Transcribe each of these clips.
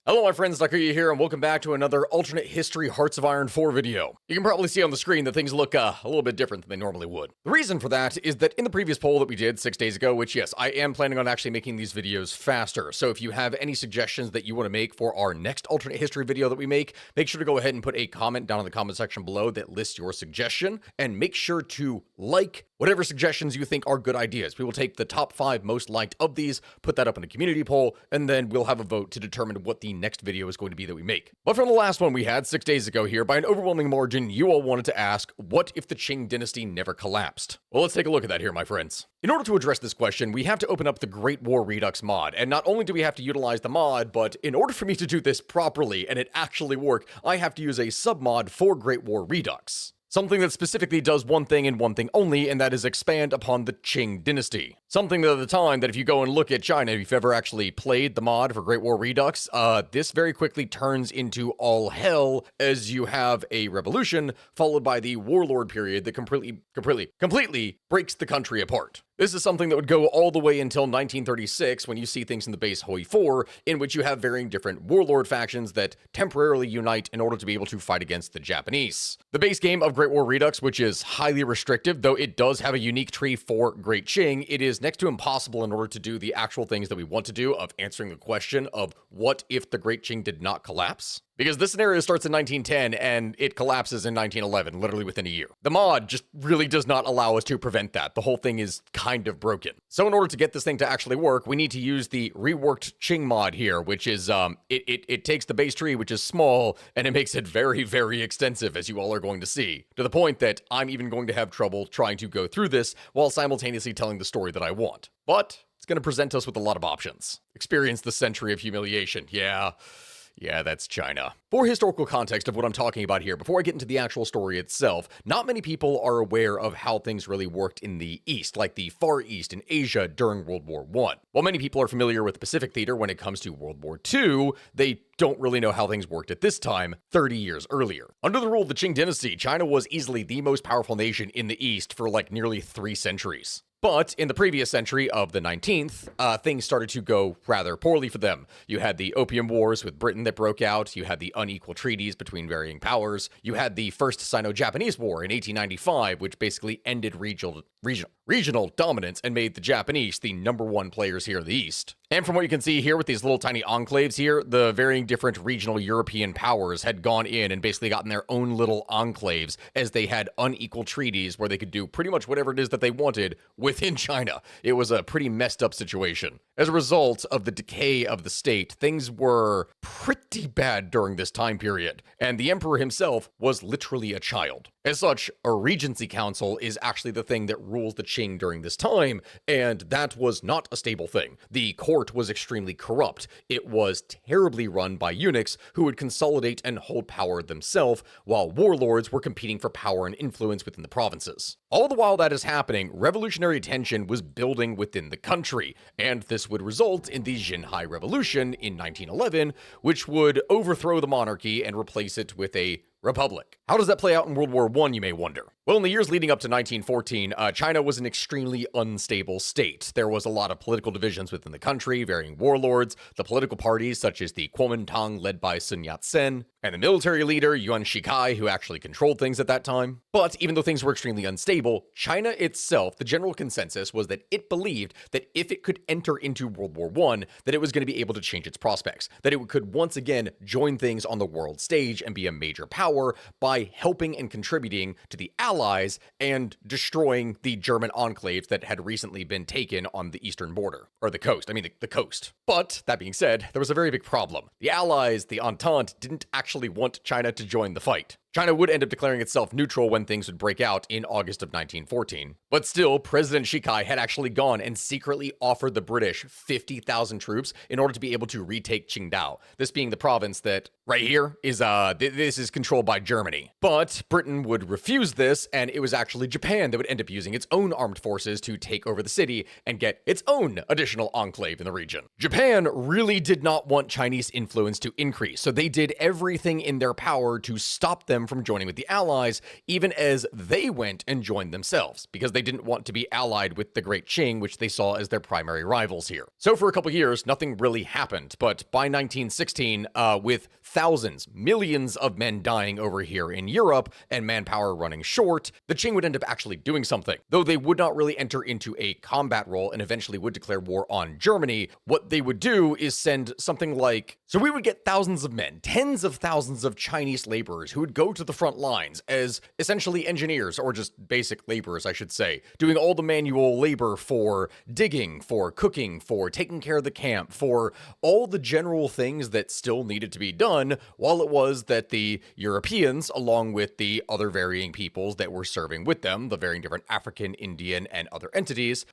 Hello my friends, Takuya here, and welcome back to another alternate history Hearts of Iron 4 video. You can probably see on the screen that things look a little bit different than they normally would. The reason for that is that in the previous poll that we did 6 days ago, which yes, I am planning on actually making these videos faster, so if you have any suggestions that you want to make for our next alternate history video that we make sure to go ahead and put a comment down in the comment section below that lists your suggestion, and make sure to like whatever suggestions you think are good ideas. We will take the top 5 most liked of these, put that up in a community poll, and then we'll have a vote to determine what the next video is going to be that we make. But from the last one we had 6 days ago here, by an overwhelming margin, you all wanted to ask, what if the Qing dynasty never collapsed? Well, let's take a look at that here, my friends. In order to address this question, we have to open up the Great War Redux mod, and not only do we have to utilize the mod, but in order for me to do this properly and it actually work, I have to use a submod for Great War Redux. Something that specifically does one thing and one thing only, and that is expand upon the Qing dynasty. Something that at the time that if you go and look at China, if you've ever actually played the mod for Great War Redux, this very quickly turns into all hell as you have a revolution followed by the warlord period that completely breaks the country apart. This is something that would go all the way until 1936 when you see things in the base Hoi 4, in which you have varying different warlord factions that temporarily unite in order to be able to fight against the Japanese. The base game of Great War Redux, which is highly restrictive, though it does have a unique tree for Great Qing, it is next to impossible in order to do the actual things that we want to do of answering the question of what if the Great Qing did not collapse? Because this scenario starts in 1910 and it collapses in 1911, literally within a year. The mod just really does not allow us to prevent that. The whole thing is kind of broken. So in order to get this thing to actually work, we need to use the reworked Qing mod here, which is, it takes the base tree, which is small, and it makes it very, very extensive, as you all are going to see, to the point that I'm even going to have trouble trying to go through this while simultaneously telling the story that I want. But it's going to present us with a lot of options. Experience the century of humiliation. Yeah, that's China. For historical context of what I'm talking about here, before I get into the actual story itself, not many people are aware of how things really worked in the East, like the Far East in Asia during World War I. While many people are familiar with the Pacific Theater when it comes to World War II, they don't really know how things worked at this time, 30 years earlier. Under the rule of the Qing dynasty, China was easily the most powerful nation in the East for like nearly 3 centuries. But in the previous century of the 19th, things started to go rather poorly for them. You had the Opium Wars with Britain that broke out, you had the unequal treaties between varying powers, you had the First Sino-Japanese War in 1895, which basically ended regional dominance and made the Japanese the #1 players here in the East. And from what you can see here with these little tiny enclaves here, the varying different regional European powers had gone in and basically gotten their own little enclaves as they had unequal treaties where they could do pretty much whatever it is that they wanted within China. It was a pretty messed up situation. As a result of the decay of the state, things were pretty bad during this time period, and the emperor himself was literally a child. As such, a regency council is actually the thing that rules the Qing during this time, and that was not a stable thing. The court was extremely corrupt. It was terribly run by eunuchs who would consolidate and hold power themselves, while warlords were competing for power and influence within the provinces. All the while that is happening, revolutionary tension was building within the country, and this would result in the Xinhai Revolution in 1911, which would overthrow the monarchy and replace it with a republic. How does that play out in World War I, you may wonder? Well, in the years leading up to 1914, China was an extremely unstable state. There was a lot of political divisions within the country, varying warlords, the political parties such as the Kuomintang led by Sun Yat-sen, and the military leader Yuan Shikai, who actually controlled things at that time. But even though things were extremely unstable, China itself, the general consensus was that it believed that if it could enter into World War I, that it was going to be able to change its prospects, that it could once again join things on the world stage and be a major power by helping and contributing to the Allies and destroying the German enclaves that had recently been taken on the eastern border, or the coast, the coast. But, that being said, there was a very big problem. The Allies, the Entente, didn't actually want China to join the fight. China would end up declaring itself neutral when things would break out in August of 1914. But still, President Shikai had actually gone and secretly offered the British 50,000 troops in order to be able to retake Qingdao. This being the province that, right here, is this is controlled by Germany. But Britain would refuse this, and it was actually Japan that would end up using its own armed forces to take over the city and get its own additional enclave in the region. Japan really did not want Chinese influence to increase, so they did everything in their power to stop them them from joining with the Allies, even as they went and joined themselves, because they didn't want to be allied with the Great Qing, which they saw as their primary rivals here. So for a couple years, nothing really happened, but by 1916, with thousands, millions of men dying over here in Europe, and manpower running short, the Qing would end up actually doing something. Though they would not really enter into a combat role and eventually would declare war on Germany, what they would do is send something like... So we would get thousands of men, tens of thousands of Chinese laborers who would go to the front lines as essentially engineers, or just basic laborers, I should say, doing all the manual labor for digging, for cooking, for taking care of the camp, for all the general things that still needed to be done, while it was that the Europeans, along with the other varying peoples that were serving with them, the varying different African, Indian, and other entities,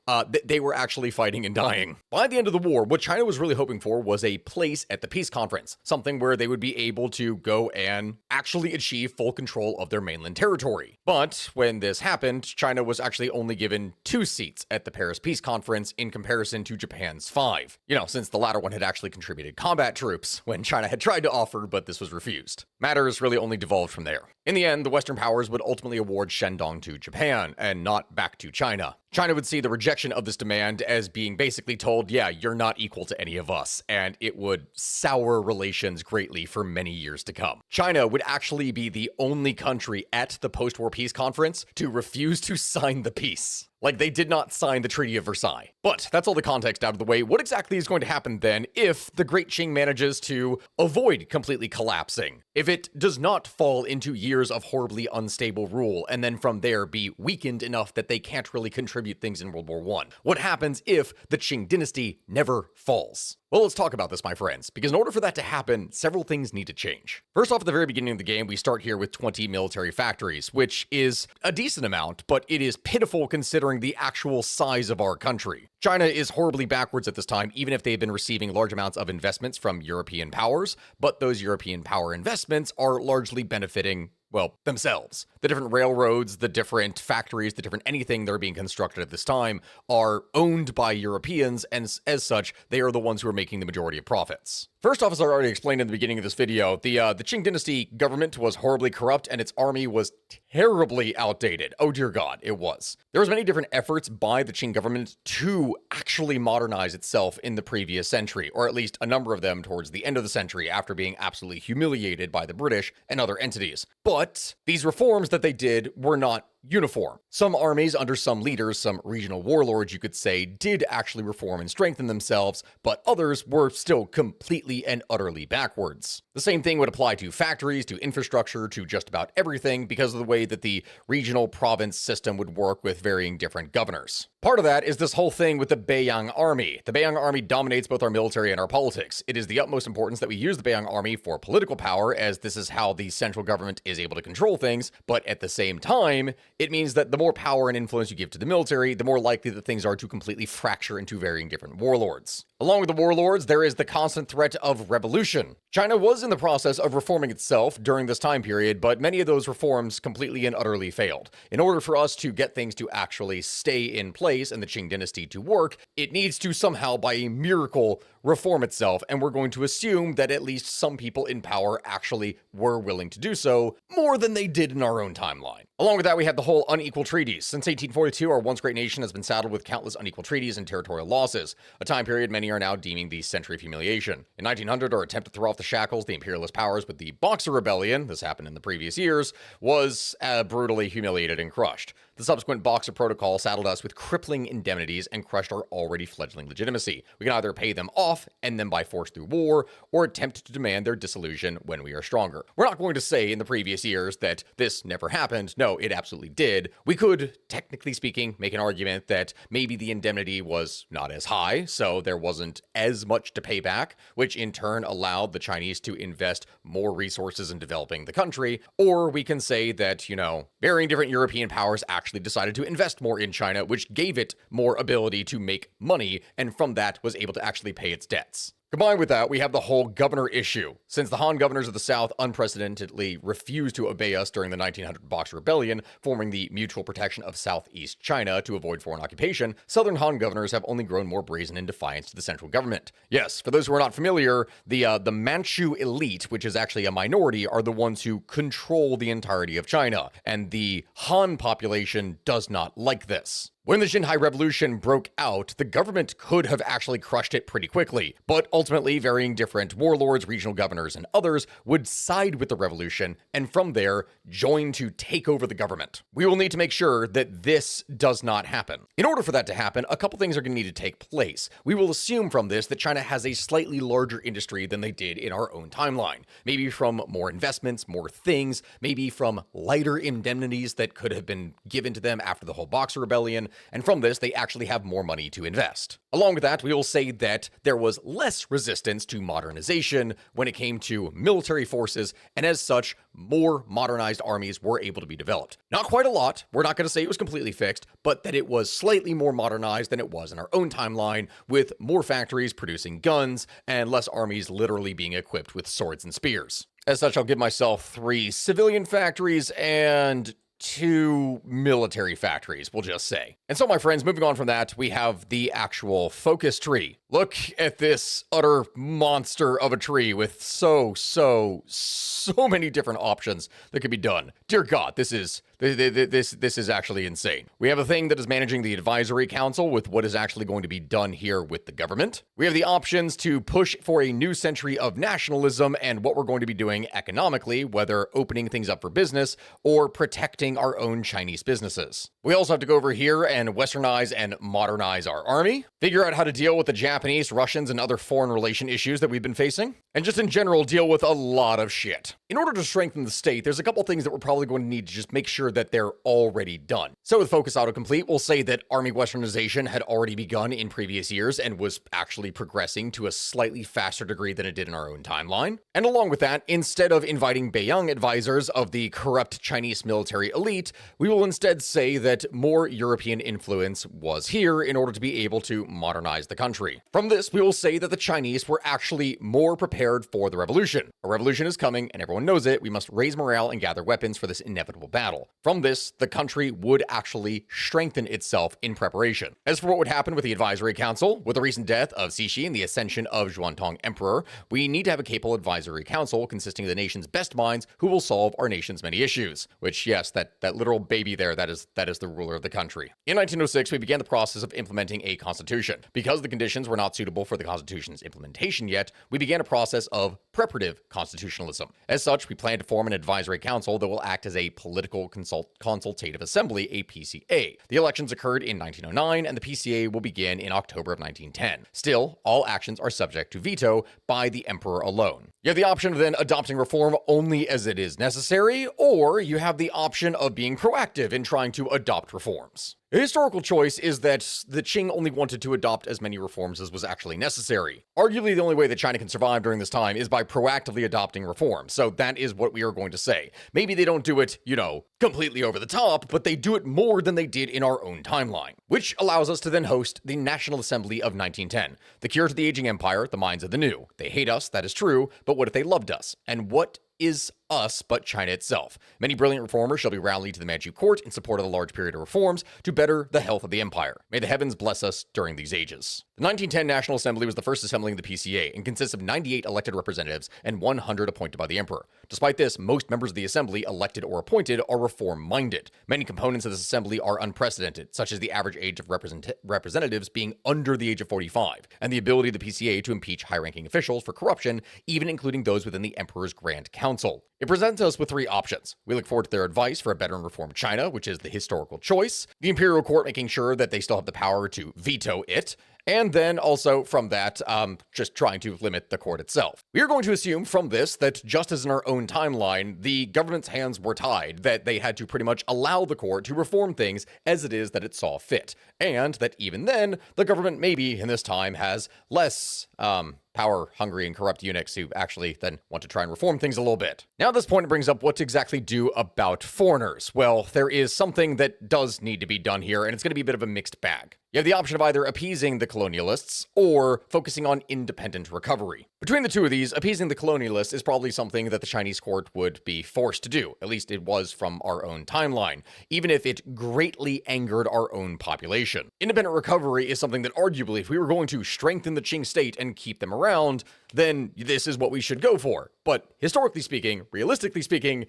they were actually fighting and dying. By the end of the war, what China was really hoping for was a place at the peace conference, something where they would be able to go and actually achieve full control of their mainland territory. But when this happened, China was actually only given 2 seats at the Paris Peace Conference in comparison to Japan's 5. You know, since the latter one had actually contributed combat troops when China had tried to offer, but this was refused. Matters really only devolved from there. In the end, the Western powers would ultimately award Shandong to Japan, and not back to China. China would see the rejection of this demand as being basically told, yeah, you're not equal to any of us, and it would sour relations greatly for many years to come. China would actually be the only country at the post-war peace conference to refuse to sign the peace. Like, they did not sign the Treaty of Versailles. But that's all the context out of the way. What exactly is going to happen then if the Great Qing manages to avoid completely collapsing? If it does not fall into years of horribly unstable rule, and then from there be weakened enough that they can't really contribute things in World War I? What happens if the Qing dynasty never falls? Well, let's talk about this, my friends, because in order for that to happen, several things need to change. First off, at the very beginning of the game, we start here with 20 military factories, which is a decent amount, but it is pitiful considering the actual size of our country. China is horribly backwards at this time, even if they've been receiving large amounts of investments from European powers, but those European power investments are largely benefiting, well, themselves. The different railroads, the different factories, the different anything that are being constructed at this time are owned by Europeans, and as such, they are the ones who are making the majority of profits. First off, as I already explained in the beginning of this video, the Qing dynasty government was horribly corrupt and its army was terribly outdated. Oh dear God, it was. There was many different efforts by the Qing government to actually modernize itself in the previous century, or at least a number of them towards the end of the century after being absolutely humiliated by the British and other entities. But these reforms that they did were not uniform. Some armies under some leaders, some regional warlords you could say, did actually reform and strengthen themselves, but others were still completely and utterly backwards. The same thing would apply to factories, to infrastructure, to just about everything because of the way that the regional province system would work with varying different governors. Part of that is this whole thing with the Beiyang Army. The Beiyang Army dominates both our military and our politics. It is the utmost importance that we use the Beiyang Army for political power, as this is how the central government is able to control things, but at the same time, it means that the more power and influence you give to the military, the more likely that things are to completely fracture into varying different warlords. Along with the warlords, there is the constant threat of revolution. China was in the process of reforming itself during this time period, but many of those reforms completely and utterly failed. In order for us to get things to actually stay in place and the Qing dynasty to work, it needs to somehow, by a miracle, reform itself, and we're going to assume that at least some people in power actually were willing to do so, more than they did in our own timeline. Along with that, we have the whole unequal treaties. Since 1842, our once great nation has been saddled with countless unequal treaties and territorial losses, a time period many are now deeming the century of humiliation. In 1900, our attempt to throw off the shackles, the imperialist powers with the Boxer Rebellion, this happened in the previous years, was brutally humiliated and crushed. The subsequent Boxer Protocol saddled us with crippling indemnities and crushed our already fledgling legitimacy. We can either pay them off, and then by force through war, or attempt to demand their dissolution when we are stronger. We're not going to say in the previous years that this never happened. No, it absolutely did. We could, technically speaking, make an argument that maybe the indemnity was not as high, so there wasn't as much to pay back, which in turn allowed the Chinese to invest more resources in developing the country. Or we can say that, varying different European powers actually decided to invest more in China, which gave it more ability to make money, and from that was able to actually pay its debts. Combined with that, we have the whole governor issue. Since the Han governors of the South unprecedentedly refused to obey us during the 1900 Boxer Rebellion, forming the Mutual Protection of Southeast China to avoid foreign occupation, Southern Han governors have only grown more brazen in defiance to the central government. Yes, for those who are not familiar, the Manchu elite, which is actually a minority, are the ones who control the entirety of China, and the Han population does not like this. When the Xinhai Revolution broke out, the government could have actually crushed it pretty quickly, but ultimately varying different warlords, regional governors, and others would side with the revolution, and from there, join to take over the government. We will need to make sure that this does not happen. In order for that to happen, a couple things are going to need to take place. We will assume from this that China has a slightly larger industry than they did in our own timeline. Maybe from more investments, more things, maybe from lighter indemnities that could have been given to them after the whole Boxer Rebellion, and from this, they actually have more money to invest. Along with that, we will say that there was less resistance to modernization when it came to military forces, and as such, more modernized armies were able to be developed. Not quite a lot, we're not going to say it was completely fixed, but that it was slightly more modernized than it was in our own timeline, with more factories producing guns, and less armies literally being equipped with swords and spears. As such, I'll give myself 3 civilian factories and 2 military factories, we'll just say. And so, my friends, moving on from that, we have the actual focus tree. Look at this utter monster of a tree with so many different options that could be done. Dear God, this is actually insane. We have a thing that is managing the advisory council with what is actually going to be done here with the government. We have the options to push for a new century of nationalism and what we're going to be doing economically, whether opening things up for business or protecting our own Chinese businesses. We also have to go over here and westernize and modernize our army, figure out how to deal with the Japanese, Russians, and other foreign relation issues that we've been facing, and just in general deal with a lot of shit. In order to strengthen the state, there's a couple things that we're probably going to need to just make sure that they're already done. So with Focus Autocomplete, we'll say that army westernization had already begun in previous years and was actually progressing to a slightly faster degree than it did in our own timeline. And along with that, instead of inviting Beiyang advisors of the corrupt Chinese military elite, we will instead say that more European influence was here in order to be able to modernize the country. From this, we will say that the Chinese were actually more prepared for the revolution. A revolution is coming, and everyone knows it. We must raise morale and gather weapons for this inevitable battle. From this, the country would actually strengthen itself in preparation. As for what would happen with the advisory council, with the recent death of Cixi and the ascension of Zhuantong Emperor, we need to have a capable advisory council consisting of the nation's best minds who will solve our nation's many issues. Which, yes, that literal baby there, that is the ruler of the country. In 1906, we began the process of implementing a constitution. Because the conditions were not suitable for the constitution's implementation yet, we began a process of preparative constitutionalism. As such, we plan to form an advisory council that will act as a political consultative assembly, a PCA. The elections occurred in 1909, and the PCA will begin in October of 1910. Still, all actions are subject to veto by the emperor alone. You have the option of then adopting reform only as it is necessary, or you have the option of being proactive in trying to adopt reforms. A historical choice is that the Qing only wanted to adopt as many reforms as was actually necessary. Arguably, the only way that China can survive during this time is by proactively adopting reforms, so that is what we are going to say. Maybe they don't do it, completely over the top, but they do it more than they did in our own timeline, which allows us to then host the National Assembly of 1910. The cure to the aging empire, the minds of the new. They hate us, that is true, but what if they loved us? And what is us but China itself? Many brilliant reformers shall be rallied to the Manchu court in support of the large period of reforms to better the health of the empire. May the heavens bless us during these ages. The 1910 National Assembly was the first assembly of the PCA and consists of 98 elected representatives and 100 appointed by the emperor. Despite this, most members of the assembly, elected or appointed, are reform-minded. Many components of this assembly are unprecedented, such as the average age of representatives being under the age of 45, and the ability of the PCA to impeach high-ranking officials for corruption, even including those within the emperor's Grand Council. It presents us with 3 options. We look forward to their advice for a better and reformed China, which is the historical choice, the imperial court making sure that they still have the power to veto it, and then also from that, just trying to limit the court itself. We are going to assume from this that just as in our own timeline, the government's hands were tied, that they had to pretty much allow the court to reform things as it is that it saw fit, and that even then, the government maybe in this time has less power-hungry and corrupt eunuchs who actually then want to try and reform things a little bit. Now at this point, it brings up what to exactly do about foreigners. Well, there is something that does need to be done here, and it's going to be a bit of a mixed bag. You have the option of either appeasing the colonialists or focusing on independent recovery. Between the two of these, appeasing the colonialists is probably something that the Chinese court would be forced to do. At least it was from our own timeline, even if it greatly angered our own population. Independent recovery is something that arguably, if we were going to strengthen the Qing state and keep them around, then this is what we should go for. But historically speaking, realistically speaking,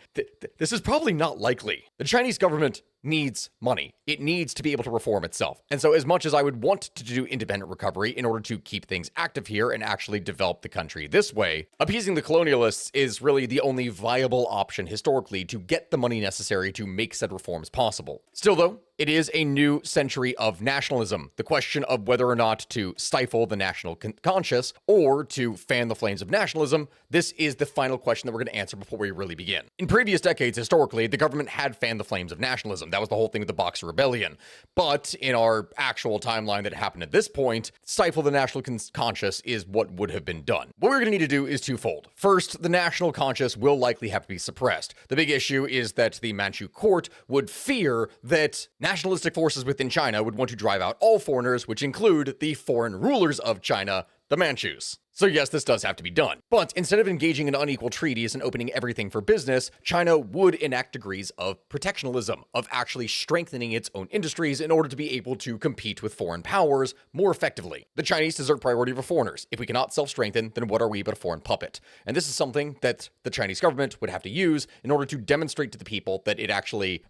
this is probably not likely. The Chinese government needs money. It needs to be able to reform itself. And so as much as I would want to do independent recovery in order to keep things active here and actually develop the country this way, appeasing the colonialists is really the only viable option historically to get the money necessary to make said reforms possible. Still though, it is a new century of nationalism. The question of whether or not to stifle the national conscience or to fan the flames of nationalism, this is the final question that we're going to answer before we really begin. In previous decades, historically, the government had fanned the flames of nationalism. That was the whole thing with the Boxer Rebellion. But in our actual timeline that happened at this point, stifle the national conscience is what would have been done. What we're going to need to do is twofold. First, the national conscience will likely have to be suppressed. The big issue is that the Manchu court would fear that nationalistic forces within China would want to drive out all foreigners, which include the foreign rulers of China, the Manchus. So yes, this does have to be done. But instead of engaging in unequal treaties and opening everything for business, China would enact degrees of protectionism, of actually strengthening its own industries in order to be able to compete with foreign powers more effectively. The Chinese deserve priority over foreigners. If we cannot self-strengthen, then what are we but a foreign puppet? And this is something that the Chinese government would have to use in order to demonstrate to the people that it actually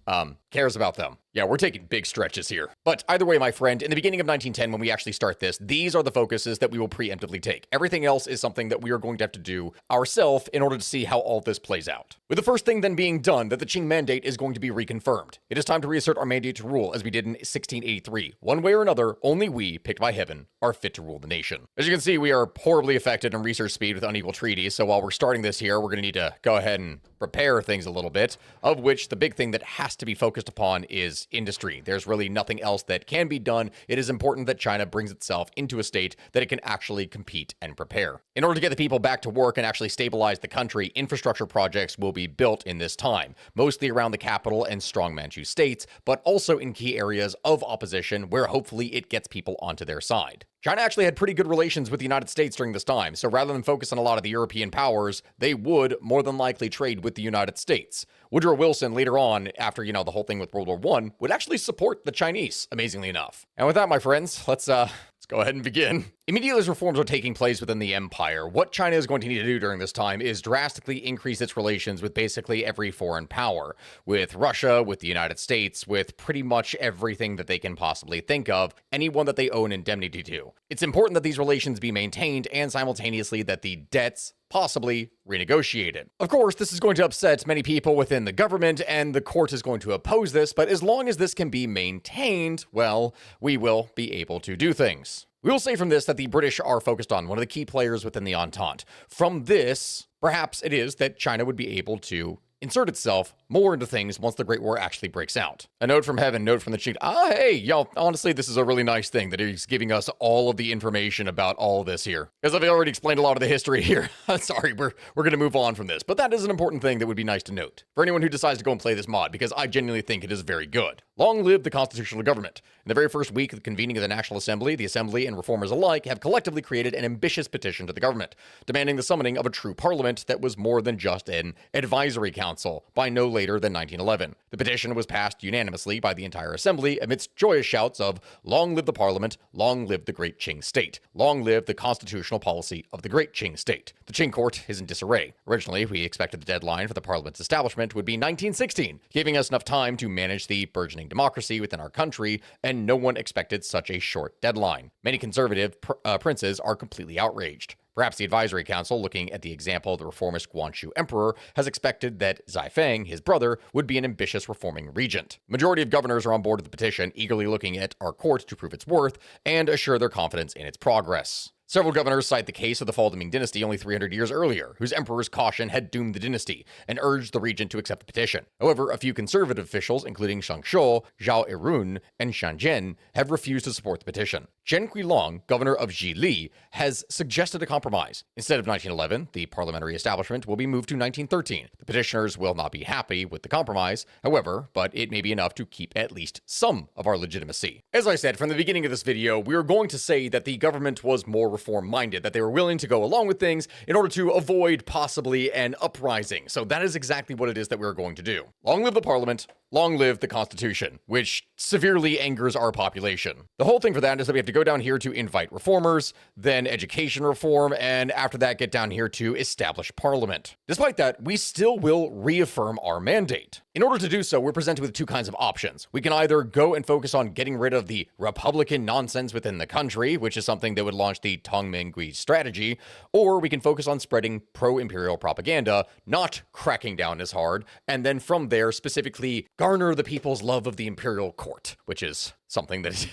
cares about them. Yeah, we're taking big stretches here. But either way, my friend, in the beginning of 1910, when we actually start this, these are the focuses that we will preemptively take. Everything else is something that we are going to have to do ourselves in order to see how all this plays out. With the first thing then being done, that the Qing mandate is going to be reconfirmed. It is time to reassert our mandate to rule as we did in 1683. One way or another, only we, picked by heaven, are fit to rule the nation. As you can see, we are horribly affected in research speed with unequal treaties, so while we're starting this here, we're going to need to go ahead and prepare things a little bit, of which the big thing that has to be focused upon is industry. There's really nothing else that can be done. It is important that China brings itself into a state that it can actually compete and prepare. In order to get the people back to work and actually stabilize the country, infrastructure projects will be built in this time, mostly around the capital and strong Manchu states, but also in key areas of opposition where hopefully it gets people onto their side. China actually had pretty good relations with the United States during this time, so rather than focus on a lot of the European powers, they would more than likely trade with the United States. Woodrow Wilson later on, after, the whole thing with World War I, would actually support the Chinese, amazingly enough. And with that, my friends, let's go ahead and begin. Immediately as reforms are taking place within the empire, what China is going to need to do during this time is drastically increase its relations with basically every foreign power, with Russia, with the United States, with pretty much everything that they can possibly think of, anyone that they owe an indemnity to. It's important that these relations be maintained and simultaneously that the debts possibly renegotiated. Of course, this is going to upset many people within the government, and the court is going to oppose this, but as long as this can be maintained, well, we will be able to do things. We will say from this that the British are focused on one of the key players within the Entente. From this, perhaps it is that China would be able to insert itself more into things once the Great War actually breaks out. A note from heaven, note from the Qing. Hey, y'all, honestly, this is a really nice thing that he's giving us all of the information about all this here. As I've already explained a lot of the history here. Sorry, we're going to move on from this, but that is an important thing that would be nice to note for anyone who decides to go and play this mod, because I genuinely think it is very good. Long live the constitutional government. In the very first week of the convening of the National Assembly, the Assembly and reformers alike have collectively created an ambitious petition to the government, demanding the summoning of a true parliament that was more than just an advisory council by no later than 1911. The petition was passed unanimously by the entire Assembly amidst joyous shouts of "Long live the Parliament, long live the Great Qing State, long live the constitutional policy of the Great Qing State." The Qing court is in disarray. Originally, we expected the deadline for the Parliament's establishment would be 1916, giving us enough time to manage the burgeoning democracy within our country, and no one expected such a short deadline. Many conservative princes are completely outraged. Perhaps the Advisory Council, looking at the example of the reformist Guangxu Emperor, has expected that Zaifeng, his brother, would be an ambitious reforming regent. Majority of governors are on board with the petition, eagerly looking at our court to prove its worth and assure their confidence in its progress. Several governors cite the case of the fall of the Ming Dynasty only 300 years earlier, whose emperor's caution had doomed the dynasty, and urged the regent to accept the petition. However, a few conservative officials, including Shang Shou, Zhao Erun, and Shan Jian, have refused to support the petition. Chen Guilong, governor of Jili, has suggested a compromise. Instead of 1911, the parliamentary establishment will be moved to 1913. The petitioners will not be happy with the compromise, however, but it may be enough to keep at least some of our legitimacy. As I said from the beginning of this video, we are going to say that the government was more reform-minded, that they were willing to go along with things in order to avoid possibly an uprising. So that is exactly what it is that we're going to do. Long live the parliament, long live the Constitution, which severely angers our population. The whole thing for that is that we have to go down here to invite reformers, then education reform, and after that get down here to establish parliament. Despite that, we still will reaffirm our mandate. In order to do so, we're presented with two kinds of options. We can either go and focus on getting rid of the Republican nonsense within the country, which is something that would launch the Tongmenghui strategy, or we can focus on spreading pro-imperial propaganda, not cracking down as hard, and then from there specifically garner the people's love of the imperial court, which is something that is,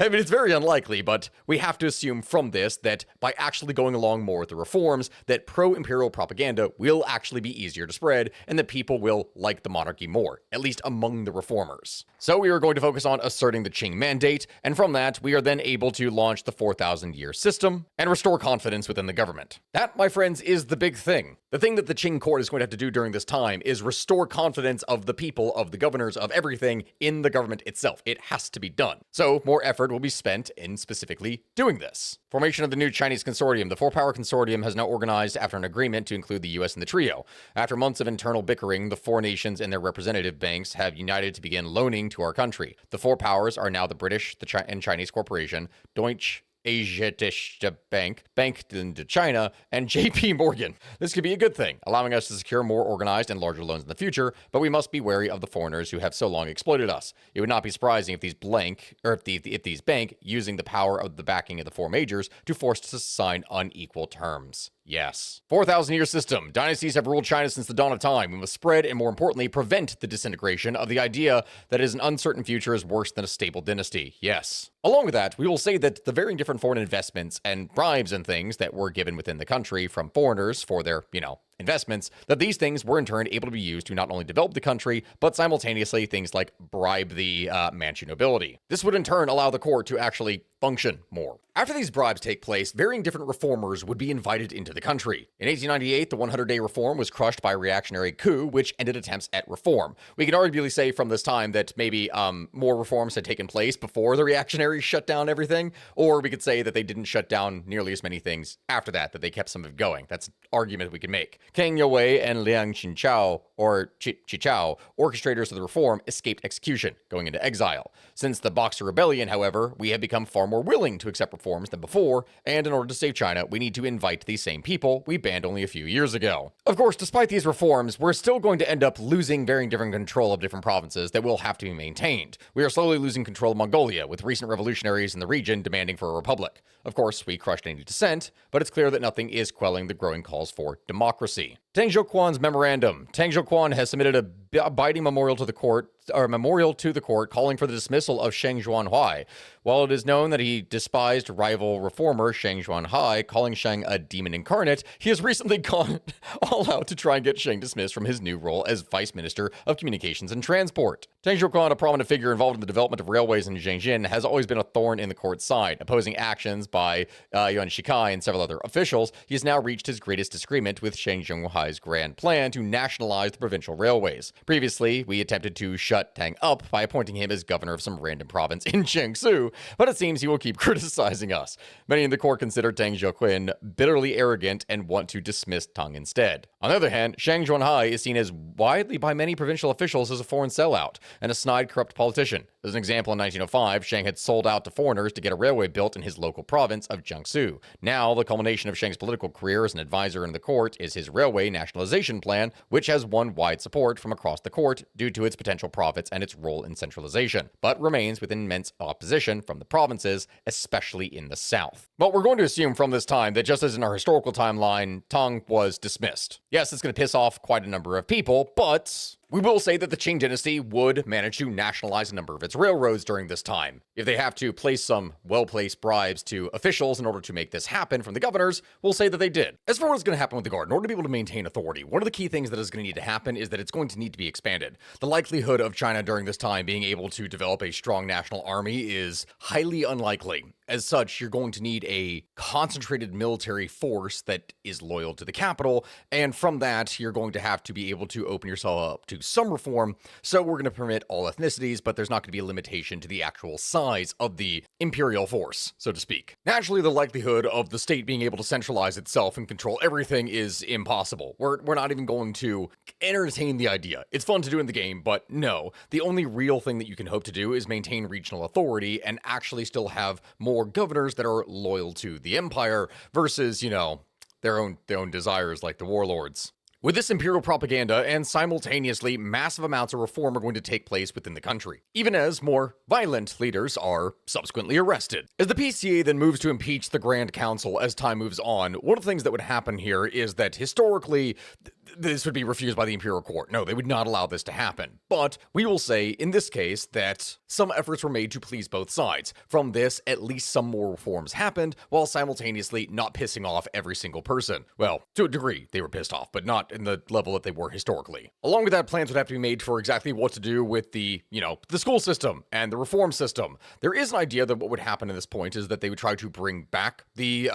I mean, it's very unlikely, but we have to assume from this that by actually going along more with the reforms, that pro-imperial propaganda will actually be easier to spread, and that people will like the monarchy more, at least among the reformers. So we are going to focus on asserting the Qing mandate, and from that, we are then able to launch the 4,000-year system and restore confidence within the government. That, my friends, is the big thing. The thing that the Qing court is going to have to do during this time is restore confidence of the people, of the governors, of everything in the government itself. It has to be done. So more effort will be spent in specifically doing this. Formation of the new Chinese consortium. The four-power consortium has now organized after an agreement to include the US in the trio. After months of internal bickering, the four nations and their representative banks have united to begin loaning to our country. The four powers are now the British and Chinese corporation, Deutsche Asiatische Bank, Bank into China, and JP Morgan. This could be a good thing, allowing us to secure more organized and larger loans in the future, but we must be wary of the foreigners who have so long exploited us. It would not be surprising if these bank using the power of the backing of the four majors to force us to sign unequal terms. Yes. 4,000-year system. Dynasties have ruled China since the dawn of time. We must spread and, more importantly, prevent the disintegration of the idea that an uncertain future is worse than a stable dynasty. Yes. Along with that, we will say that the varying different foreign investments and bribes and things that were given within the country from foreigners for their, investments, that these things were in turn able to be used to not only develop the country, but simultaneously things like bribe the Manchu nobility. This would in turn allow the court to actually function more. After these bribes take place, varying different reformers would be invited into the country. In 1898, the 100-day reform was crushed by a reactionary coup, which ended attempts at reform. We can arguably say from this time that maybe more reforms had taken place before the reactionaries shut down everything, or we could say that they didn't shut down nearly as many things after that they kept some of it going. That's an argument we can make. Kang Youwei and Liang Qichao, or Qichao, orchestrators of the reform, escaped execution, going into exile. Since the Boxer Rebellion, however, we have become far more willing to accept reforms than before, and in order to save China, we need to invite these same people we banned only a few years ago. Of course, despite these reforms, we're still going to end up losing varying different control of different provinces that will have to be maintained. We are slowly losing control of Mongolia, with recent revolutionaries in the region demanding for a republic. Of course, we crushed any dissent, but it's clear that nothing is quelling the growing calls for democracy. Tang Zhouquan's memorandum. Tang Zhouquan has submitted a biting memorial to the court, calling for the dismissal of Sheng Xuanhuai. While it is known that he despised rival reformer Sheng Xuanhuai, calling Sheng a demon incarnate, he has recently gone all out to try and get Sheng dismissed from his new role as Vice Minister of Communications and Transport. Tang Zhouquan, a prominent figure involved in the development of railways in Zhengjin, has always been a thorn in the court's side. Opposing actions by Yuan Shikai and several other officials, he has now reached his greatest disagreement with Sheng Xuanhuai's grand plan to nationalize the provincial railways. Previously, we attempted to shut Tang up by appointing him as governor of some random province in Jiangsu, but it seems he will keep criticizing us. Many in the court consider Tang Zhouquan bitterly arrogant and want to dismiss Tang instead. On the other hand, Sheng Xuanhuai is seen as widely by many provincial officials as a foreign sellout and a snide, corrupt politician. As an example, in 1905, Sheng had sold out to foreigners to get a railway built in his local province of Jiangsu. Now, the culmination of Sheng's political career as an advisor in the court is his railway nationalization plan, which has won wide support from across the court due to its potential profits and its role in centralization, but remains with immense opposition from the provinces, especially in the south. But we're going to assume from this time that just as in our historical timeline, Tang was dismissed. Yes, it's going to piss off quite a number of people, but We will say that the Qing dynasty would manage to nationalize a number of its railroads during this time. If they have to place some well-placed bribes to officials in order to make this happen from the governors, we'll say that they did. As for what's going to happen with the Guard, in order to be able to maintain authority, one of the key things that is going to need to happen is that it's going to need to be expanded. The likelihood of China during this time being able to develop a strong national army is highly unlikely. As such, you're going to need a concentrated military force that is loyal to the capital, and from that, you're going to have to be able to open yourself up to some reform. So we're going to permit all ethnicities, but there's not going to be a limitation to the actual size of the imperial force, so to speak. Naturally, the likelihood of the state being able to centralize itself and control everything is impossible. We're not even going to entertain the idea. It's fun to do in the game, but no. The only real thing that you can hope to do is maintain regional authority and actually still have more governors that are loyal to the empire versus, their own desires like the warlords. With this imperial propaganda and simultaneously massive amounts of reform are going to take place within the country, even as more violent leaders are subsequently arrested. As the PCA then moves to impeach the Grand Council as time moves on, one of the things that would happen here is that historically, this would be refused by the imperial court. No, they would not allow this to happen. But we will say, in this case, that some efforts were made to please both sides. From this, at least some more reforms happened, while simultaneously not pissing off every single person. Well, to a degree, they were pissed off, but not in the level that they were historically. Along with that, plans would have to be made for exactly what to do with the school system and the reform system. There is an idea that what would happen at this point is that they would try to bring back the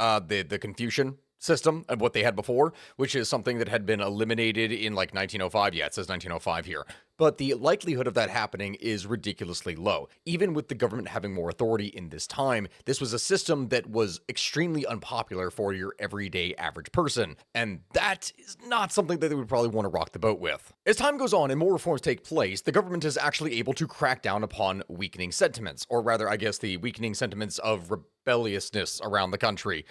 Confucian system of what they had before, which is something that had been eliminated in like 1905. Yeah, it says 1905 here. But the likelihood of that happening is ridiculously low. Even with the government having more authority in this time, this was a system that was extremely unpopular for your everyday average person. And that is not something that they would probably want to rock the boat with. As time goes on and more reforms take place, the government is actually able to crack down upon weakening sentiments, or rather, I guess, the weakening sentiments of rebelliousness around the country.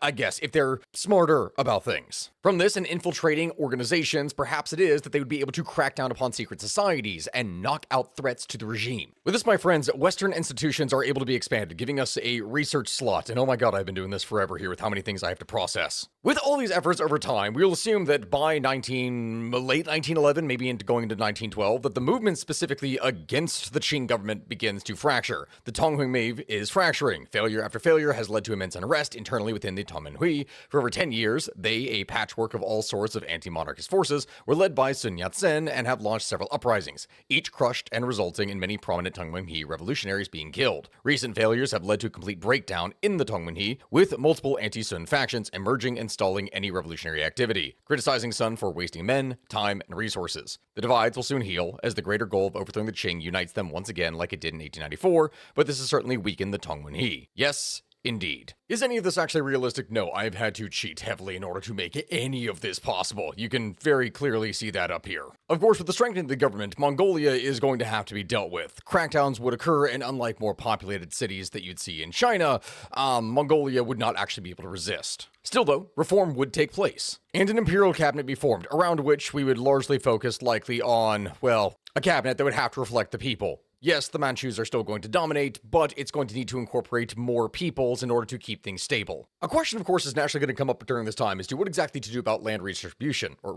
I guess, if they're smarter about things. From this and infiltrating organizations, perhaps it is that they would be able to crack down upon secret societies and knock out threats to the regime. With this, my friends, Western institutions are able to be expanded, giving us a research slot. And oh my god, I've been doing this forever here with how many things I have to process. With all these efforts over time, we will assume that by late 1911, maybe going into 1912, that the movement specifically against the Qing government begins to fracture. The Tonghui is fracturing. Failure after failure has led to immense unrest internally within the Tonghui. For over 10 years, they, a patchwork of all sorts of anti-monarchist forces, were led by Sun Yat-sen and have launched several uprisings, each crushed and resulting in many prominent Tonghui revolutionaries being killed. Recent failures have led to a complete breakdown in the Tonghui, with multiple anti-Sun factions emerging and stalling any revolutionary activity, criticizing Sun for wasting men, time, and resources. The divides will soon heal, as the greater goal of overthrowing the Qing unites them once again like it did in 1894, but this has certainly weakened the Tonghui. Yes, indeed. Is any of this actually realistic? No, I've had to cheat heavily in order to make any of this possible. You can very clearly see that up here. Of course, with the strengthening of the government, Mongolia is going to have to be dealt with. Crackdowns would occur, and unlike more populated cities that you'd see in China, Mongolia would not actually be able to resist. Still though, reform would take place, and an imperial cabinet be formed, around which we would largely focus likely on, well, a cabinet that would have to reflect the people. Yes, the Manchus are still going to dominate, but it's going to need to incorporate more peoples in order to keep things stable. A question, of course, is naturally going to come up during this time as to what exactly to do about land redistribution, or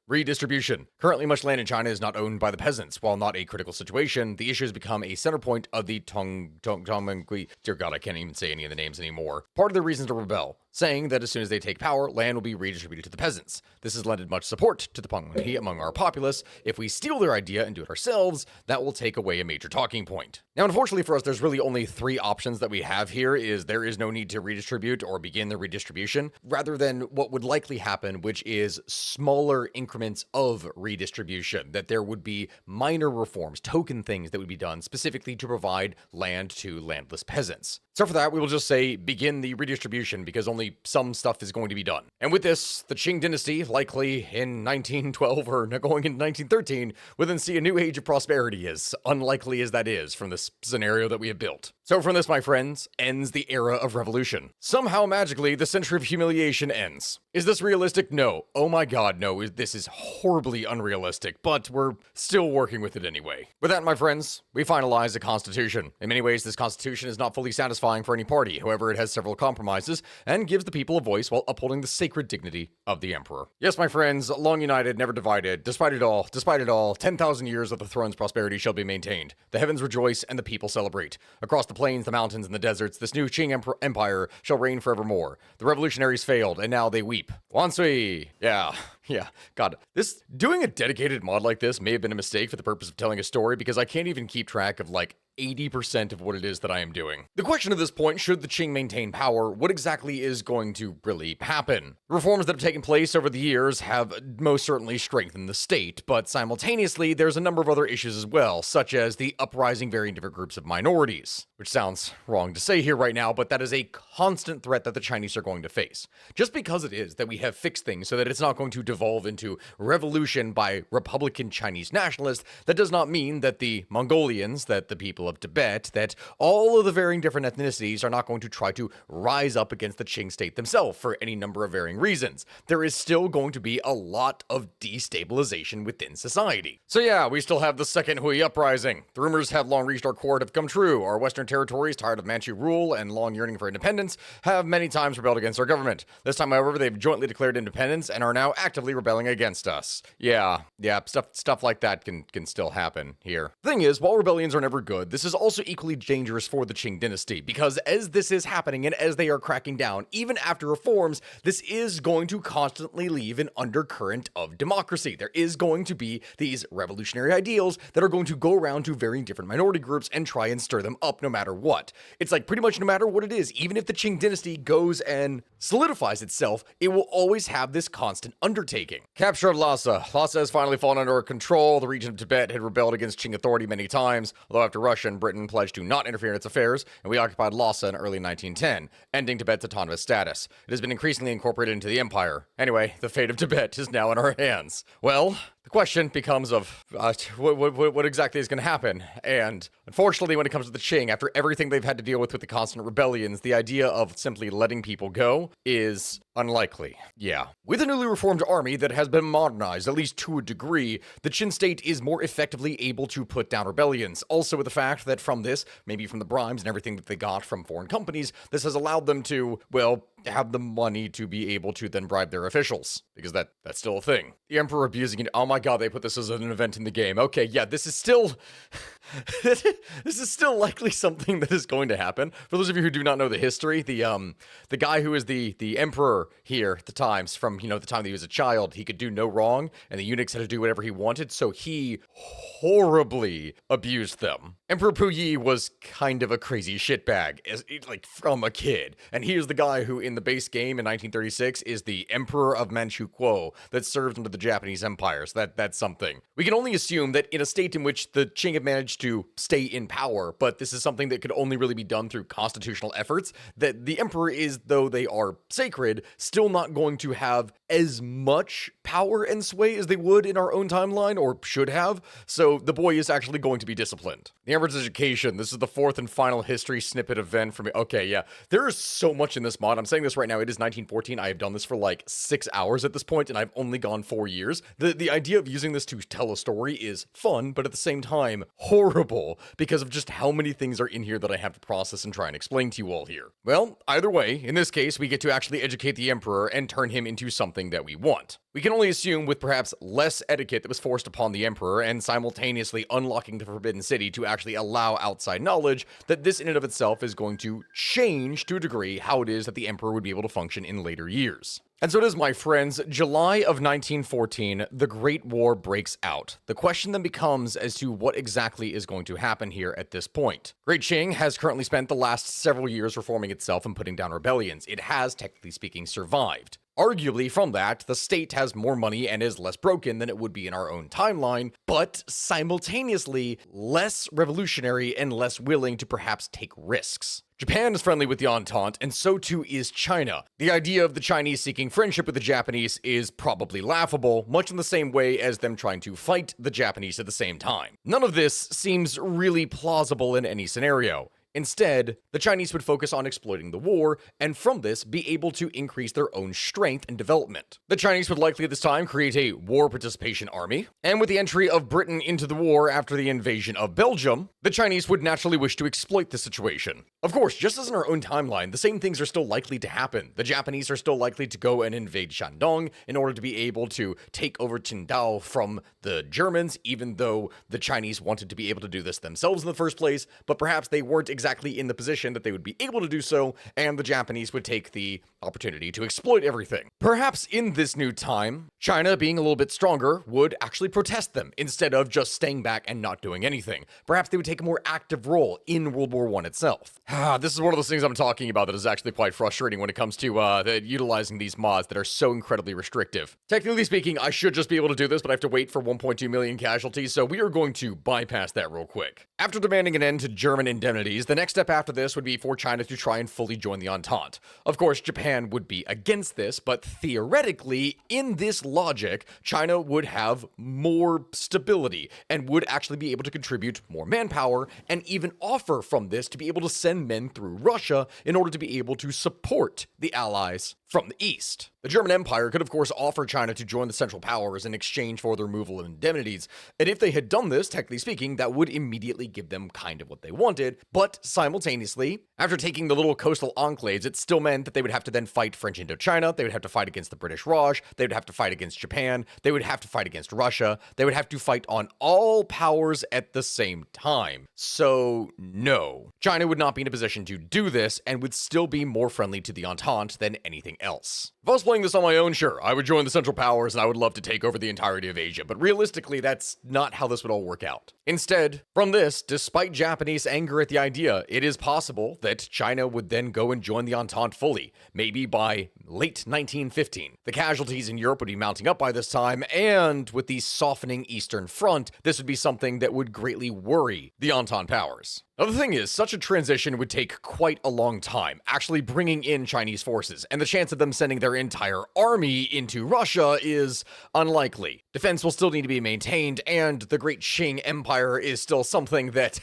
redistribution. Currently, much land in China is not owned by the peasants. While not a critical situation, the issue has become a center point of the Tonghui. Dear God, I can't even say any of the names anymore. Part of the reasons to rebel, saying that as soon as they take power, land will be redistributed to the peasants. This has lended much support to the Tonghui among our populace. If we steal their idea and do it ourselves, that will take away a major talking point. Now, unfortunately for us, there's really only three options that we have here. There is no need to redistribute or begin the redistribution, rather than what would likely happen, which is smaller increments of redistribution, that there would be minor reforms, token things that would be done specifically to provide land to landless peasants. So for that, we will just say begin the redistribution, because only some stuff is going to be done. And with this, the Qing dynasty, likely in 1912 or going into 1913, will then see a new age of prosperity, as unlikely as that is from this scenario that we have built. So from this, my friends, ends the era of revolution. Somehow, magically, the century of humiliation ends. Is this realistic? No. Oh my god, no. This is horribly unrealistic, but we're still working with it anyway. With that, my friends, we finalize the Constitution. In many ways, this Constitution is not fully satisfying for any party. However, it has several compromises and gives the people a voice while upholding the sacred dignity of the Emperor. Yes, my friends, long united, never divided. Despite it all, 10,000 years of the throne's prosperity shall be maintained. The heavens rejoice and the people celebrate. Across the plains, the mountains, and the deserts, this new Qing Empire shall reign forevermore. The revolutionaries failed, and now they weep. Wansui! Yeah. God, doing a dedicated mod like this may have been a mistake for the purpose of telling a story, because I can't even keep track of, 80% of what it is that I am doing. The question at this point, should the Qing maintain power, what exactly is going to really happen? The reforms that have taken place over the years have most certainly strengthened the state, but simultaneously, there's a number of other issues as well, such as the uprising varying different groups of minorities, which sounds wrong to say here right now, but that is a constant threat that the Chinese are going to face. Just because it is that we have fixed things so that it's not going to devolve into revolution by Republican Chinese nationalists, that does not mean that the Mongolians, that the people of Tibet, that all of the varying different ethnicities are not going to try to rise up against the Qing state themselves for any number of varying reasons. There is still going to be a lot of destabilization within society. So yeah, we still have the Second Hui Uprising. The rumors have long reached our court have come true. Our western territories, tired of Manchu rule and long yearning for independence, have many times rebelled against our government. This time, however, they've jointly declared independence and are now actively rebelling against us. Yeah, stuff like that can still happen here. The thing is, while rebellions are never good, this is also equally dangerous for the Qing dynasty, because as this is happening and as they are cracking down, even after reforms, this is going to constantly leave an undercurrent of democracy. There is going to be these revolutionary ideals that are going to go around to varying different minority groups and try and stir them up no matter what. It's like pretty much no matter what it is, even if the Qing dynasty goes and solidifies itself, it will always have this constant undertaking. Capture of Lhasa. Lhasa has finally fallen under our control. The region of Tibet had rebelled against Qing authority many times, although after Russia and Britain pledged to not interfere in its affairs, and we occupied Lhasa in early 1910, ending Tibet's autonomous status. It has been increasingly incorporated into the empire. Anyway, the fate of Tibet is now in our hands. Well, the question becomes of what exactly is going to happen, and unfortunately when it comes to the Qing, after everything they've had to deal with the constant rebellions, the idea of simply letting people go is unlikely. Yeah. With a newly reformed army that has been modernized, at least to a degree, the Qin state is more effectively able to put down rebellions. Also with the fact that from this, maybe from the bribes and everything that they got from foreign companies, this has allowed them to, well, have the money to be able to then bribe their officials, because that's still a thing. The Emperor abusing it. Oh my god, they put this as an event in the game. Okay, yeah, this is still this is still likely something that is going to happen. For those of you who do not know the history, the guy who is the emperor here at the times, from the time that he was a child, he could do no wrong, and the eunuchs had to do whatever he wanted, so he horribly abused them. Emperor Puyi was kind of a crazy shitbag, from a kid, and he is the guy who in the base game in 1936 is the Emperor of Manchukuo that served under the Japanese Empire. So that's something. We can only assume that in a state in which the Qing have managed to stay in power, but this is something that could only really be done through constitutional efforts, that the Emperor is, though they are sacred, still not going to have as much power and sway as they would in our own timeline, or should have, so the boy is actually going to be disciplined. The Emperor's education. This is the fourth and final history snippet event for me. Okay, yeah. There is so much in this mod. I'm saying this right now. It is 1914. I have done this for like 6 hours at this point, and I've only gone 4 years. The idea of using this to tell a story is fun, but at the same time, horrible, because of just how many things are in here that I have to process and try and explain to you all here. Well, either way, in this case, we get to actually educate the Emperor and turn him into something that we want. We can only assume with perhaps less etiquette that was forced upon the Emperor and simultaneously unlocking the Forbidden City to actually allow outside knowledge, that this in and of itself is going to change to a degree how it is that the Emperor would be able to function in later years. And so it is, my friends, July of 1914, the Great War breaks out. The question then becomes as to what exactly is going to happen here at this point. Great Qing has currently spent the last several years reforming itself and putting down rebellions. It has, technically speaking, survived. Arguably, from that, the state has more money and is less broken than it would be in our own timeline, but simultaneously less revolutionary and less willing to perhaps take risks. Japan is friendly with the Entente, and so too is China. The idea of the Chinese seeking friendship with the Japanese is probably laughable, much in the same way as them trying to fight the Japanese at the same time. None of this seems really plausible in any scenario. Instead, the Chinese would focus on exploiting the war, and from this, be able to increase their own strength and development. The Chinese would likely at this time create a war participation army, and with the entry of Britain into the war after the invasion of Belgium, the Chinese would naturally wish to exploit the situation. Of course, just as in our own timeline, the same things are still likely to happen. The Japanese are still likely to go and invade Shandong in order to be able to take over Qingdao from the Germans, even though the Chinese wanted to be able to do this themselves in the first place, but perhaps they weren't exactly in the position that they would be able to do so, and the Japanese would take the opportunity to exploit everything. Perhaps in this new time, China, being a little bit stronger, would actually protest them instead of just staying back and not doing anything. Perhaps they would take a more active role in World War I itself. This is one of those things I'm talking about that is actually quite frustrating when it comes to utilizing these mods that are so incredibly restrictive. Technically speaking, I should just be able to do this, but I have to wait for 1.2 million casualties, so we are going to bypass that real quick. After demanding an end to German indemnities, the next step after this would be for China to try and fully join the Entente. Of course, Japan would be against this, but theoretically, in this logic, China would have more stability and would actually be able to contribute more manpower and even offer from this to be able to send men through Russia in order to be able to support the Allies from the East. The German Empire could of course offer China to join the Central Powers in exchange for the removal of indemnities, and if they had done this, technically speaking, that would immediately give them kind of what they wanted, but simultaneously, after taking the little coastal enclaves, it still meant that they would have to then fight French Indochina, they would have to fight against the British Raj, they would have to fight against Japan, they would have to fight against Russia, they would have to fight on all powers at the same time. So no, China would not be in a position to do this and would still be more friendly to the Entente than anything else. If I was playing this on my own, sure, I would join the Central Powers and I would love to take over the entirety of Asia, but realistically, that's not how this would all work out. Instead, from this, despite Japanese anger at the idea, it is possible that China would then go and join the Entente fully, maybe by late 1915. The casualties in Europe would be mounting up by this time, and with the softening Eastern Front, this would be something that would greatly worry the Entente powers. Now, the thing is, such a transition would take quite a long time, actually bringing in Chinese forces, and the chance of them sending their entire army into Russia is unlikely. Defense will still need to be maintained, and the Great Qing Empire is still something that,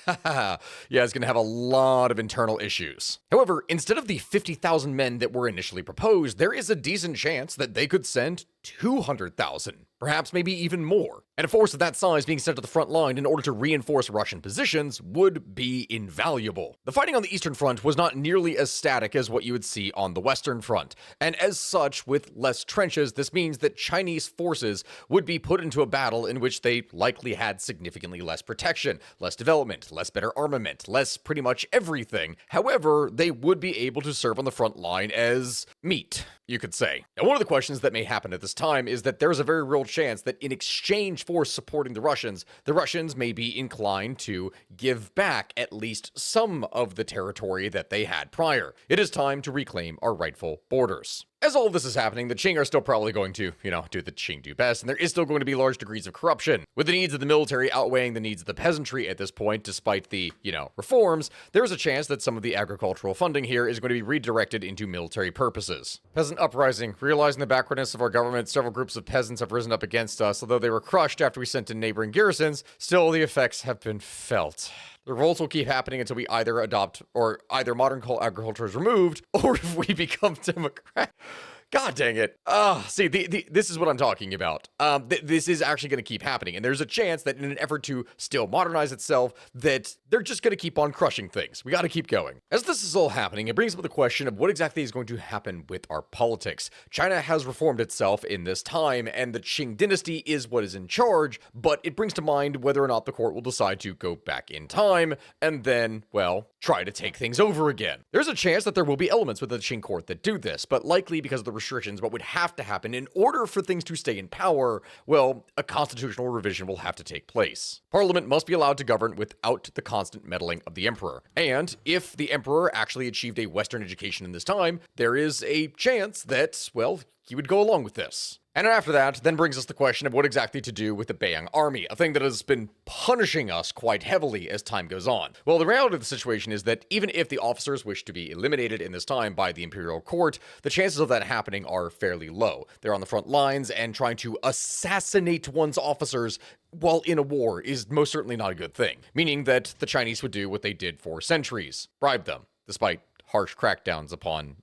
is going to have a lot of internal issues. However, instead of the 50,000 men that were initially proposed, there is a decent chance that they could send 200,000, perhaps maybe even more. And a force of that size being sent to the front line in order to reinforce Russian positions would be invaluable. The fighting on the Eastern Front was not nearly as static as what you would see on the Western Front, and as such, with less trenches, this means that Chinese forces would be put into a battle in which they likely had significantly less protection, less development, less better armament, less pretty much everything. However, they would be able to serve on the front line as meat, you could say. Now, one of the questions that may happen at this time is that there's a very real chance that in exchange for supporting the Russians may be inclined to give back at least some of the territory that they had prior. It is time to reclaim our rightful borders. As all of this is happening, the Qing are still probably going to, do the Qing do best, and there is still going to be large degrees of corruption. With the needs of the military outweighing the needs of the peasantry at this point, despite the, reforms, there is a chance that some of the agricultural funding here is going to be redirected into military purposes. Peasant uprising. Realizing the backwardness of our government, several groups of peasants have risen up against us, although they were crushed after we sent in neighboring garrisons, still the effects have been felt. The revolts will keep happening until we either adopt, or either modern agriculture is removed, or if we become democratic. God dang it. See, this is what I'm talking about. This is actually going to keep happening, and there's a chance that in an effort to still modernize itself, that they're just going to keep on crushing things. We got to keep going. As this is all happening, it brings up the question of what exactly is going to happen with our politics. China has reformed itself in this time, and the Qing dynasty is what is in charge, but it brings to mind whether or not the court will decide to go back in time, and then, well, try to take things over again. There's a chance that there will be elements with the Qing court that do this, but likely because of the restrictions, what would have to happen in order for things to stay in power, well, a constitutional revision will have to take place. Parliament must be allowed to govern without the constant meddling of the emperor. And if the emperor actually achieved a Western education in this time, there is a chance that, well, he would go along with this. And after that, then brings us the question of what exactly to do with the Beiyang army, a thing that has been punishing us quite heavily as time goes on. Well, the reality of the situation is that even if the officers wish to be eliminated in this time by the imperial court, the chances of that happening are fairly low. They're on the front lines, and trying to assassinate one's officers while in a war is most certainly not a good thing, meaning that the Chinese would do what they did for centuries: bribe them, despite harsh crackdowns upon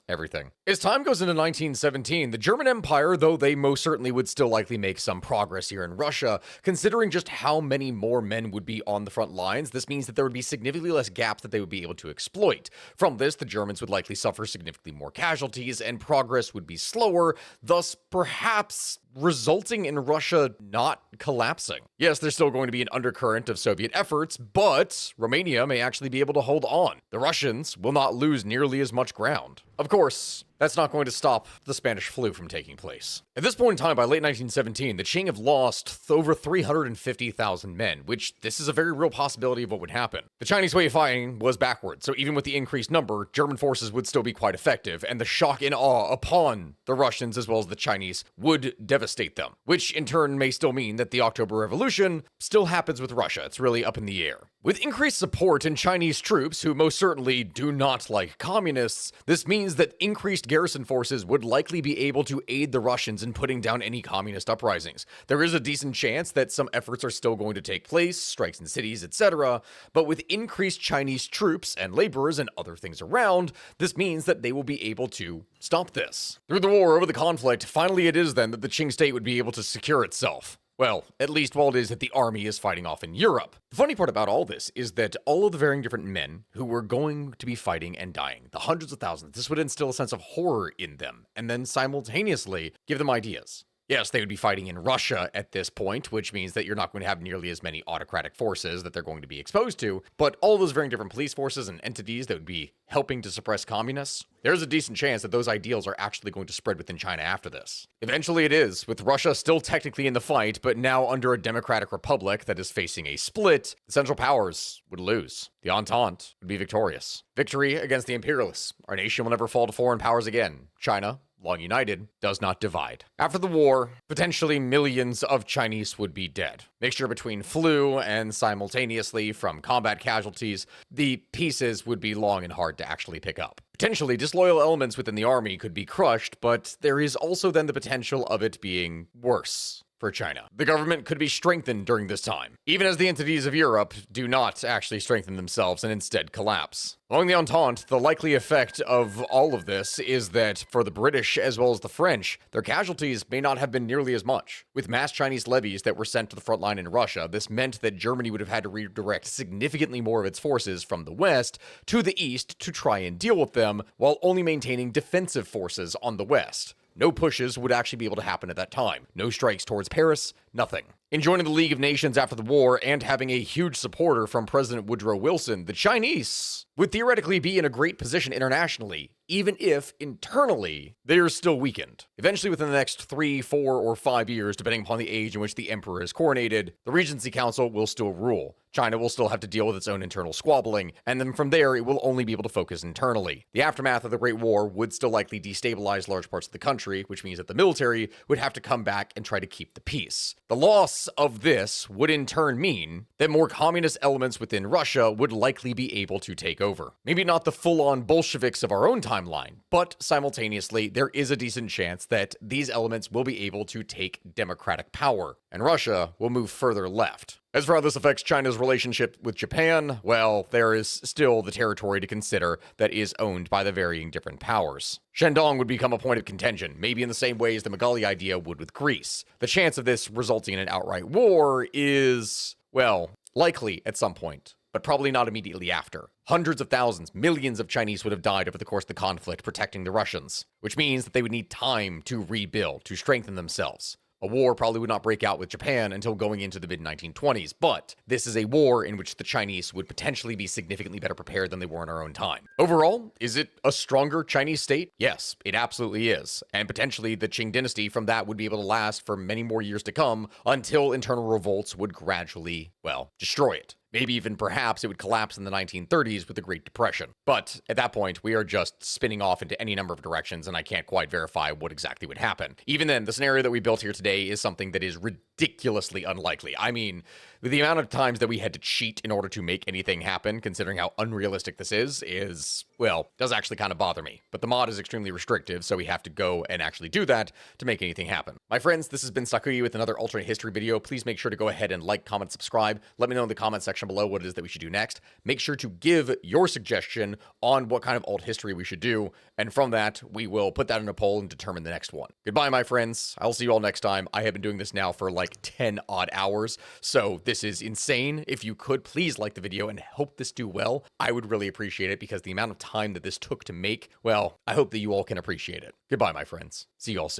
everything. As time goes into 1917, the German Empire, though they most certainly would still likely make some progress here in Russia, considering just how many more men would be on the front lines, this means that there would be significantly less gaps that they would be able to exploit. From this, the Germans would likely suffer significantly more casualties, and progress would be slower, thus perhaps resulting in Russia not collapsing. Yes, there's still going to be an undercurrent of Soviet efforts, but Romania may actually be able to hold on. The Russians will not lose nearly as much ground. Of course, that's not going to stop the Spanish flu from taking place. At this point in time, by late 1917, the Qing have lost over 350,000 men, which this is a very real possibility of what would happen. The Chinese way of fighting was backwards, so even with the increased number, German forces would still be quite effective, and the shock and awe upon the Russians as well as the Chinese would devastate them, which in turn may still mean that the October Revolution still happens with Russia. It's really up in the air. With increased support in Chinese troops, who most certainly do not like communists, this means that increased garrison forces would likely be able to aid the Russians in putting down any communist uprisings. There is a decent chance that some efforts are still going to take place, strikes in cities, etc., but with increased Chinese troops and laborers and other things around, this means that they will be able to stop this. Through the war over the conflict, finally it is then that the Qing state would be able to secure itself. Well, at least while it is that the army is fighting off in Europe. The funny part about all this is that all of the varying different men who were going to be fighting and dying, the hundreds of thousands, this would instill a sense of horror in them, and then simultaneously give them ideas. Yes, they would be fighting in Russia at this point, which means that you're not going to have nearly as many autocratic forces that they're going to be exposed to, but all those varying different police forces and entities that would be helping to suppress communists, there's a decent chance that those ideals are actually going to spread within China after this. Eventually it is, with Russia still technically in the fight, but now under a democratic republic that is facing a split, the Central Powers would lose. The Entente would be victorious. Victory against the imperialists. Our nation will never fall to foreign powers again. China, long united, does not divide. After the war, potentially millions of Chinese would be dead. Mixture between flu and simultaneously from combat casualties, the pieces would be long and hard to actually pick up. Potentially, disloyal elements within the army could be crushed, but there is also then the potential of it being worse for China. The government could be strengthened during this time, even as the entities of Europe do not actually strengthen themselves and instead collapse. Along the Entente, the likely effect of all of this is that for the British as well as the French, their casualties may not have been nearly as much. With mass Chinese levies that were sent to the front line in Russia, this meant that Germany would have had to redirect significantly more of its forces from the west to the east to try and deal with them, while only maintaining defensive forces on the west. No pushes would actually be able to happen at that time. No strikes towards Paris, nothing. In joining the League of Nations after the war and having a huge supporter from President Woodrow Wilson, the Chinese would theoretically be in a great position internationally, even if internally they are still weakened. Eventually, within the next 3, 4, or 5 years, depending upon the age in which the emperor is coronated, the Regency Council will still rule. China will still have to deal with its own internal squabbling, and then from there, it will only be able to focus internally. The aftermath of the Great War would still likely destabilize large parts of the country, which means that the military would have to come back and try to keep the peace. The loss of this would in turn mean that more communist elements within Russia would likely be able to take over. Maybe not the full-on Bolsheviks of our own timeline, but simultaneously, there is a decent chance that these elements will be able to take democratic power, and Russia will move further left. As for how this affects China's relationship with Japan, well, there is still the territory to consider that is owned by the varying different powers. Shandong would become a point of contention, maybe in the same way as the Magali idea would with Greece. The chance of this resulting in an outright war is, well, likely at some point, but probably not immediately after. Hundreds of thousands, millions of Chinese would have died over the course of the conflict protecting the Russians, which means that they would need time to rebuild, to strengthen themselves. A war probably would not break out with Japan until going into the mid-1920s, but this is a war in which the Chinese would potentially be significantly better prepared than they were in our own time. Overall, is it a stronger Chinese state? Yes, it absolutely is. And potentially the Qing dynasty from that would be able to last for many more years to come until internal revolts would gradually, well, destroy it. Maybe even perhaps it would collapse in the 1930s with the Great Depression. But at that point, we are just spinning off into any number of directions, and I can't quite verify what exactly would happen. Even then, the scenario that we built here today is something that is ridiculously unlikely. I mean, with the amount of times that we had to cheat in order to make anything happen, considering how unrealistic this is, well, does actually kind of bother me. But the mod is extremely restrictive, so we have to go and actually do that to make anything happen. My friends, this has been Sakuya with another alternate history video. Please make sure to go ahead and like, comment, subscribe. Let me know in the comment section below what it is that we should do next. Make sure to give your suggestion on what kind of alt history we should do, and from that, we will put that in a poll and determine the next one. Goodbye, my friends. I'll see you all next time. I have been doing this now for like 10 odd hours, so this is insane. If you could, please like the video and help this do well. I would really appreciate it, because the amount of time that this took to make, well, I hope that you all can appreciate it. Goodbye, my friends. See you all soon.